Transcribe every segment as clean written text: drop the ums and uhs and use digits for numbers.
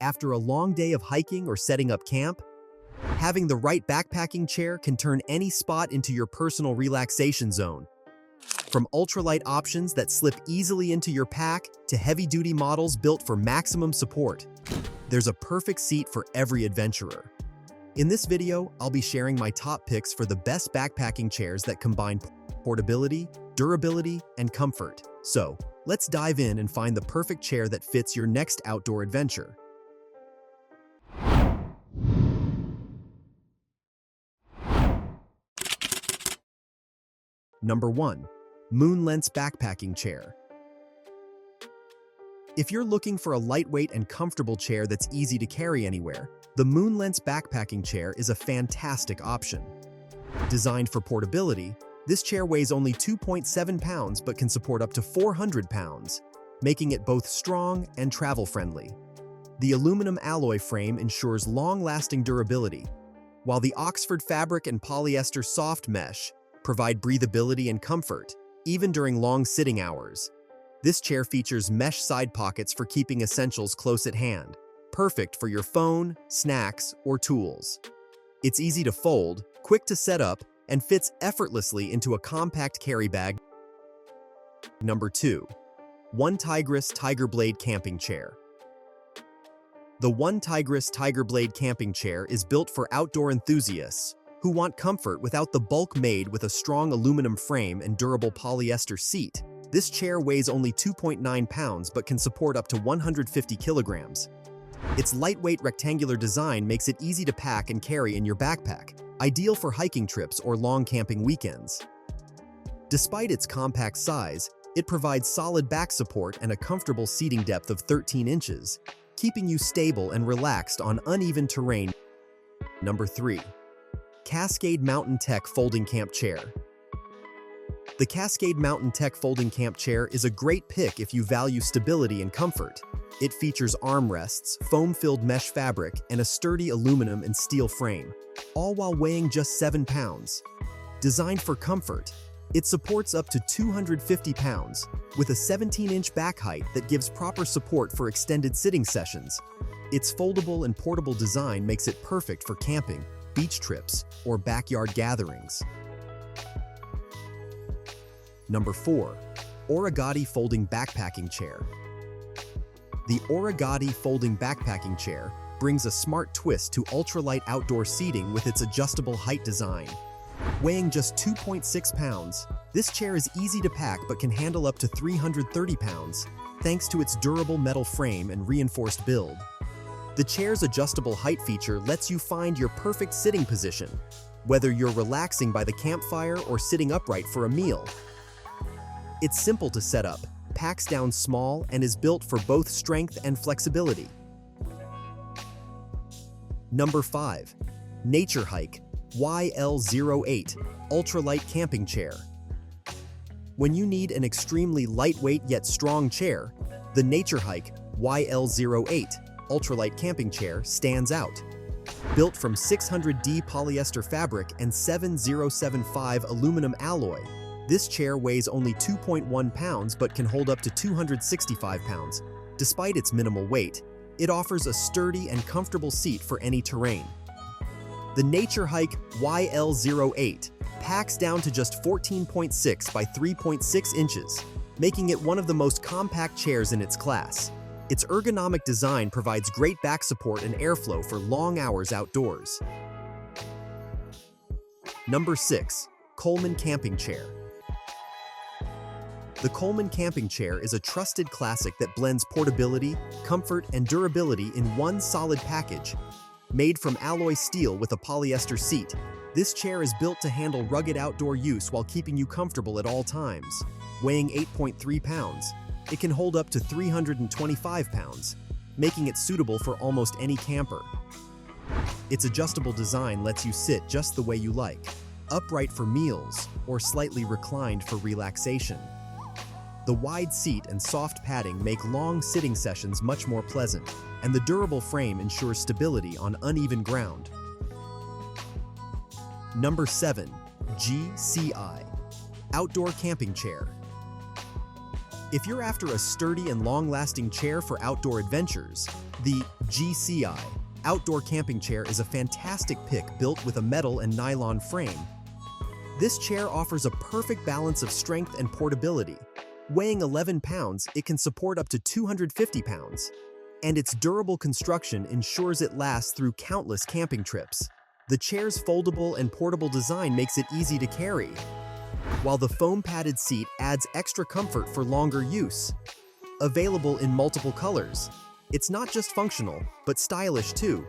After a long day of hiking or setting up camp, having the right backpacking chair can turn any spot into your personal relaxation zone. From ultralight options that slip easily into your pack to heavy-duty models built for maximum support, there's a perfect seat for every adventurer. In this video, I'll be sharing my top picks for the best backpacking chairs that combine portability, durability, and comfort. So, let's dive in and find the perfect chair that fits your next outdoor adventure. Number 1. Moonlens Backpacking Chair. If you're looking for a lightweight and comfortable chair that's easy to carry anywhere, the Moonlens Backpacking Chair is a fantastic option. Designed for portability, this chair weighs only 2.7 pounds but can support up to 400 pounds, making it both strong and travel-friendly. The aluminum alloy frame ensures long-lasting durability, while the Oxford fabric and polyester soft mesh provide breathability and comfort, even during long sitting hours. This chair features mesh side pockets for keeping essentials close at hand, perfect for your phone, snacks, or tools. It's easy to fold, quick to set up, and fits effortlessly into a compact carry bag. Number 2. One Tigris Tiger Blade Camping Chair. The One Tigris Tiger Blade Camping Chair is built for outdoor enthusiasts who want comfort without the bulk. Made with a strong aluminum frame and durable polyester seat, this chair weighs only 2.9 pounds but can support up to 150 kilograms. Its lightweight rectangular design makes it easy to pack and carry in your backpack, ideal for hiking trips or long camping weekends. Despite its compact size, it provides solid back support and a comfortable seating depth of 13 inches, keeping you stable and relaxed on uneven terrain. Number 3. Cascade Mountain Tech Folding Camp Chair. The Cascade Mountain Tech Folding Camp Chair is a great pick if you value stability and comfort. It features armrests, foam-filled mesh fabric, and a sturdy aluminum and steel frame, all while weighing just 7 pounds. Designed for comfort, it supports up to 250 pounds, with a 17-inch back height that gives proper support for extended sitting sessions. Its foldable and portable design makes it perfect for camping, beach trips, or backyard gatherings. Number 4. Origati Folding Backpacking Chair. The Origati Folding Backpacking Chair brings a smart twist to ultralight outdoor seating with its adjustable height design. Weighing just 2.6 pounds, this chair is easy to pack but can handle up to 330 pounds, thanks to its durable metal frame and reinforced build. The chair's adjustable height feature lets you find your perfect sitting position, whether you're relaxing by the campfire or sitting upright for a meal. It's simple to set up, packs down small, and is built for both strength and flexibility. Number 5. Nature Hike YL08 Ultralight Camping Chair. When you need an extremely lightweight yet strong chair, the Nature Hike YL08 Ultralight Camping Chair stands out. Built from 600D polyester fabric and 7075 aluminum alloy, this chair weighs only 2.1 pounds but can hold up to 265 pounds. Despite its minimal weight, it offers a sturdy and comfortable seat for any terrain. The Nature Hike YL08 packs down to just 14.6 by 3.6 inches, making it one of the most compact chairs in its class. Its ergonomic design provides great back support and airflow for long hours outdoors. Number 6. Coleman Camping Chair. The Coleman Camping Chair is a trusted classic that blends portability, comfort, and durability in one solid package. Made from alloy steel with a polyester seat, this chair is built to handle rugged outdoor use while keeping you comfortable at all times. Weighing 8.3 pounds, it can hold up to 325 pounds, making it suitable for almost any camper. Its adjustable design lets you sit just the way you like, upright for meals or slightly reclined for relaxation. The wide seat and soft padding make long sitting sessions much more pleasant, and the durable frame ensures stability on uneven ground. Number 7. GCI Outdoor Camping Chair. If you're after a sturdy and long-lasting chair for outdoor adventures, the GCI Outdoor Camping Chair is a fantastic pick built with a metal and nylon frame. This chair offers a perfect balance of strength and portability. Weighing 11 pounds, it can support up to 250 pounds. And its durable construction ensures it lasts through countless camping trips. The chair's foldable and portable design makes it easy to carry, while the foam-padded seat adds extra comfort for longer use. Available in multiple colors, it's not just functional, but stylish too.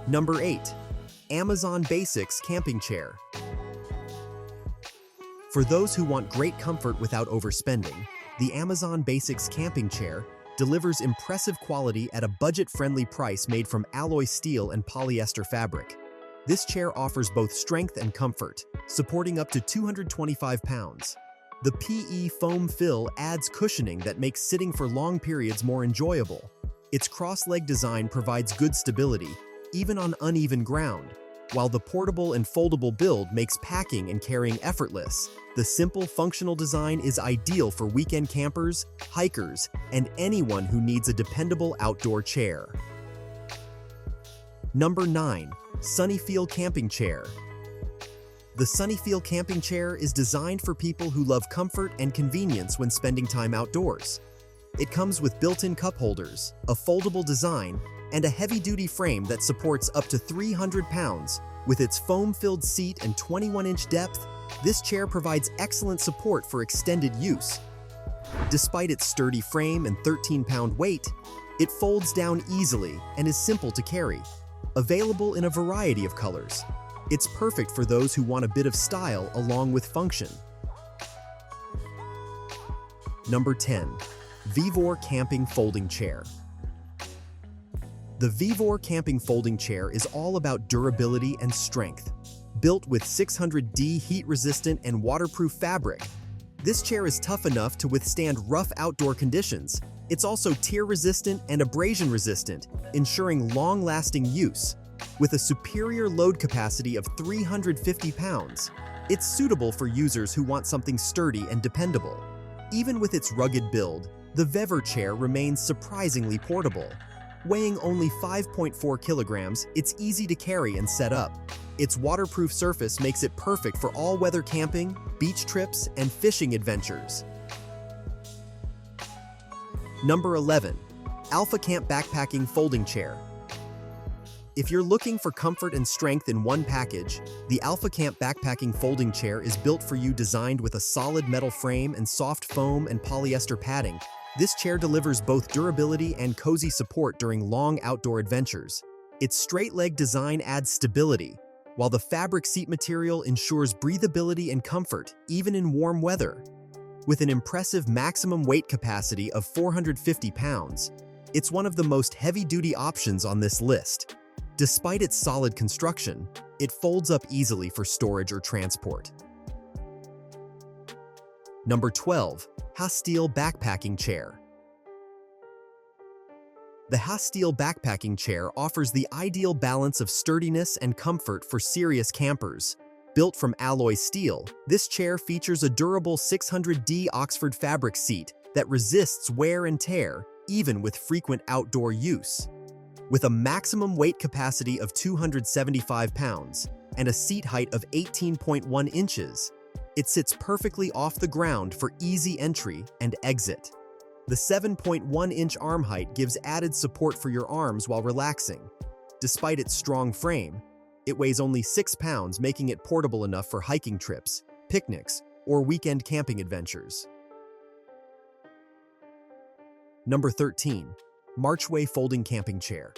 Number 8. Amazon Basics Camping Chair. For those who want great comfort without overspending, the Amazon Basics Camping Chair delivers impressive quality at a budget-friendly price made from alloy steel and polyester fabric. This chair offers both strength and comfort, supporting up to 225 pounds. The PE foam fill adds cushioning that makes sitting for long periods more enjoyable. Its cross-leg design provides good stability, even on uneven ground, while the portable and foldable build makes packing and carrying effortless. The simple, functional design is ideal for weekend campers, hikers, and anyone who needs a dependable outdoor chair. Number 9. Sunnyfeel Camping Chair. The Sunnyfeel Camping Chair is designed for people who love comfort and convenience when spending time outdoors. It comes with built-in cup holders, a foldable design, and a heavy-duty frame that supports up to 300 pounds. With its foam-filled seat and 21-inch depth, this chair provides excellent support for extended use. Despite its sturdy frame and 13-pound weight, it folds down easily and is simple to carry. Available in a variety of colors, it's perfect for those who want a bit of style along with function. Number 10. Vevor Camping Folding Chair. The Vevor Camping Folding Chair is all about durability and strength. Built with 600D heat-resistant and waterproof fabric, this chair is tough enough to withstand rough outdoor conditions. It's also tear-resistant and abrasion-resistant, ensuring long-lasting use. With a superior load capacity of 350 pounds, it's suitable for users who want something sturdy and dependable. Even with its rugged build, the Vevor chair remains surprisingly portable. Weighing only 5.4 kilograms, it's easy to carry and set up. Its waterproof surface makes it perfect for all-weather camping, beach trips, and fishing adventures. Number 11. Alpha Camp Backpacking Folding Chair. If you're looking for comfort and strength in one package, the Alpha Camp Backpacking Folding Chair is built for you, designed with a solid metal frame and soft foam and polyester padding. This chair delivers both durability and cozy support during long outdoor adventures. Its straight-leg design adds stability, while the fabric seat material ensures breathability and comfort, even in warm weather. With an impressive maximum weight capacity of 450 pounds, it's one of the most heavy-duty options on this list. Despite its solid construction, it folds up easily for storage or transport. Number 12. Hasteel Backpacking Chair. The Hasteel Backpacking Chair offers the ideal balance of sturdiness and comfort for serious campers. Built from alloy steel, this chair features a durable 600D Oxford fabric seat that resists wear and tear, even with frequent outdoor use. With a maximum weight capacity of 275 pounds and a seat height of 18.1 inches, it sits perfectly off the ground for easy entry and exit. The 7.1-inch arm height gives added support for your arms while relaxing. Despite its strong frame, it weighs only 6 pounds, making it portable enough for hiking trips, picnics, or weekend camping adventures. Number 13. Marchway Folding Camping Chair.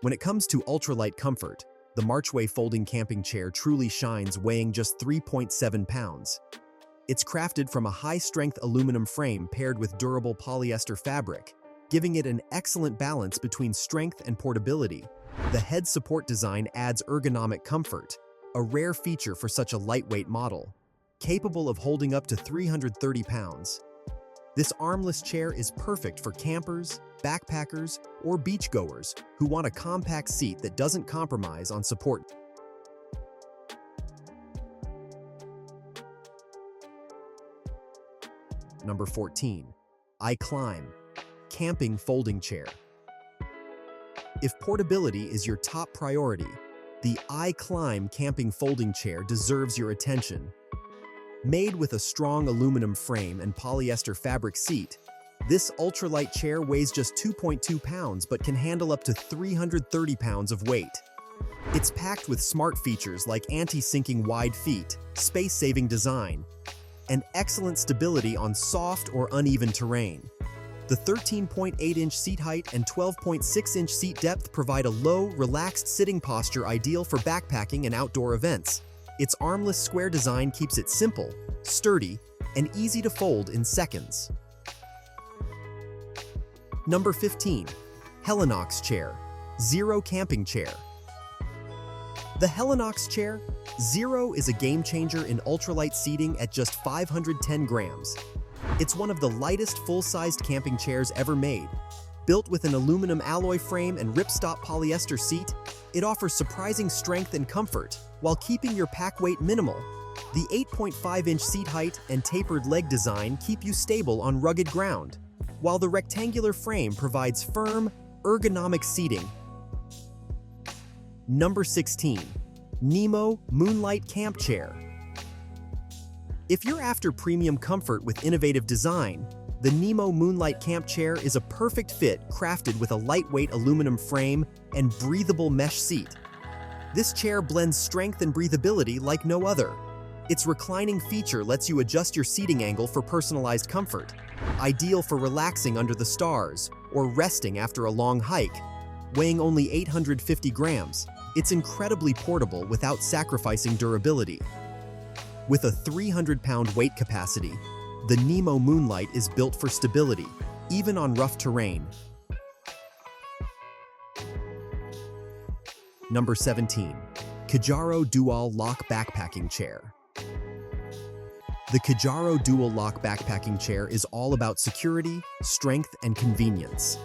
When it comes to ultralight comfort, the Marchway Folding Camping Chair truly shines, weighing just 3.7 pounds. It's crafted from a high-strength aluminum frame paired with durable polyester fabric, giving it an excellent balance between strength and portability. The head support design adds ergonomic comfort, a rare feature for such a lightweight model, capable of holding up to 330 pounds. This armless chair is perfect for campers, backpackers, or beachgoers who want a compact seat that doesn't compromise on support. Number 14. iClimb Camping Folding Chair. If portability is your top priority, the iClimb Camping Folding Chair deserves your attention. Made with a strong aluminum frame and polyester fabric seat, this ultralight chair weighs just 2.2 pounds but can handle up to 330 pounds of weight. It's packed with smart features like anti-sinking wide feet, space-saving design, and excellent stability on soft or uneven terrain. The 13.8-inch seat height and 12.6-inch seat depth provide a low, relaxed sitting posture ideal for backpacking and outdoor events. Its armless square design keeps it simple, sturdy, and easy to fold in seconds. Number 15. Helinox Chair Zero Camping Chair. The Helinox Chair Zero is a game-changer in ultralight seating at just 510 grams. It's one of the lightest full-sized camping chairs ever made. Built with an aluminum alloy frame and ripstop polyester seat, it offers surprising strength and comfort while keeping your pack weight minimal. The 8.5-inch seat height and tapered leg design keep you stable on rugged ground, while the rectangular frame provides firm, ergonomic seating. Number 16. Nemo Moonlight Camp Chair. If you're after premium comfort with innovative design, the Nemo Moonlight Camp Chair is a perfect fit, crafted with a lightweight aluminum frame and breathable mesh seat. This chair blends strength and breathability like no other. Its reclining feature lets you adjust your seating angle for personalized comfort, ideal for relaxing under the stars or resting after a long hike. Weighing only 850 grams, it's incredibly portable without sacrificing durability. With a 300-pound weight capacity, the Nemo Moonlight is built for stability, even on rough terrain. Number 17. Kijaro Dual Lock Backpacking Chair. The Kijaro Dual Lock Backpacking Chair is all about security, strength, and convenience.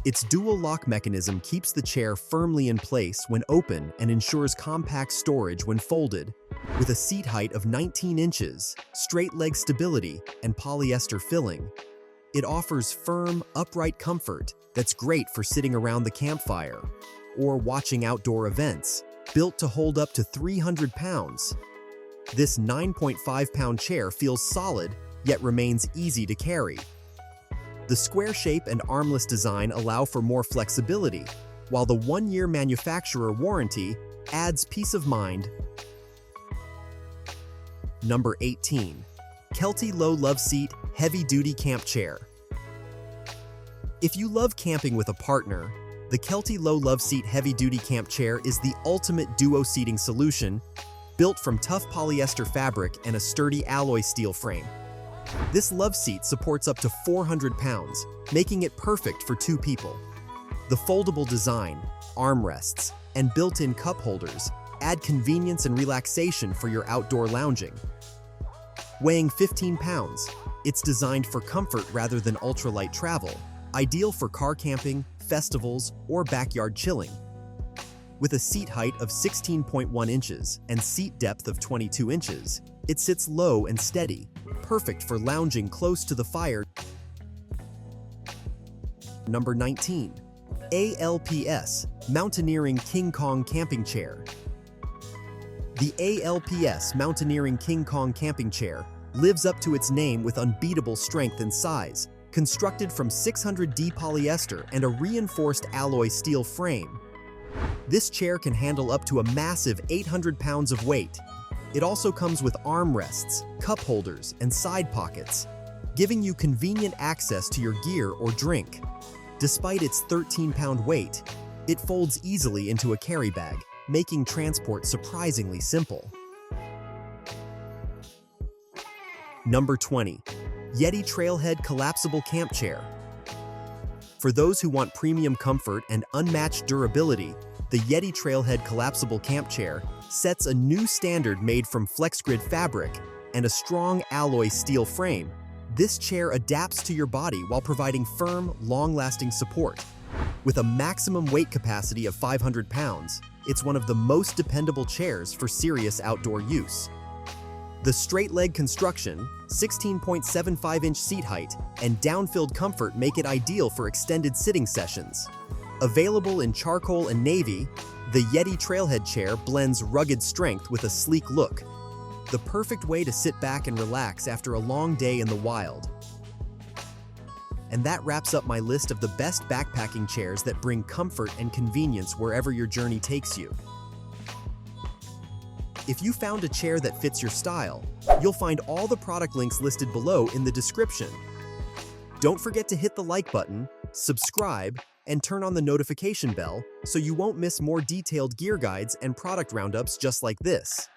Its dual lock mechanism keeps the chair firmly in place when open and ensures compact storage when folded. With a seat height of 19 inches, straight leg stability, and polyester filling, it offers firm, upright comfort that's great for sitting around the campfire or watching outdoor events. Built to hold up to 300 pounds, this 9.5-pound chair feels solid yet remains easy to carry. The square shape and armless design allow for more flexibility, while the 1-year manufacturer warranty adds peace of mind. Number 18. Kelty Low Love Seat Heavy Duty Camp Chair. If you love camping with a partner, the Kelty Low Love Seat Heavy Duty Camp Chair is the ultimate duo seating solution, built from tough polyester fabric and a sturdy alloy steel frame. This love seat supports up to 400 pounds, making it perfect for 2 people. The foldable design, armrests, and built-in cup holders add convenience and relaxation for your outdoor lounging. Weighing 15 pounds, it's designed for comfort rather than ultralight travel, ideal for car camping, festivals, or backyard chilling. With a seat height of 16.1 inches and seat depth of 22 inches, it sits low and steady, perfect for lounging close to the fire. Number 19. ALPS Mountaineering King Kong Camping Chair. The ALPS Mountaineering King Kong Camping Chair lives up to its name with unbeatable strength and size. Constructed from 600D polyester and a reinforced alloy steel frame, this chair can handle up to a massive 800 pounds of weight. It also comes with armrests, cup holders, and side pockets, giving you convenient access to your gear or drink. Despite its 13-pound weight, it folds easily into a carry bag, making transport surprisingly simple. Number 20. Yeti Trailhead Collapsible Camp Chair. For those who want premium comfort and unmatched durability, the Yeti Trailhead Collapsible Camp Chair sets a new standard made from FlexGrid fabric and a strong alloy steel frame. This chair adapts to your body while providing firm, long-lasting support. With a maximum weight capacity of 500 pounds, it's one of the most dependable chairs for serious outdoor use. The straight leg construction, 16.75-inch seat height, and down-filled comfort make it ideal for extended sitting sessions. Available in charcoal and navy, the Yeti Trailhead chair blends rugged strength with a sleek look. The perfect way to sit back and relax after a long day in the wild. And that wraps up my list of the best backpacking chairs that bring comfort and convenience wherever your journey takes you. If you found a chair that fits your style, you'll find all the product links listed below in the description. Don't forget to hit the like button, subscribe, and turn on the notification bell so you won't miss more detailed gear guides and product roundups just like this.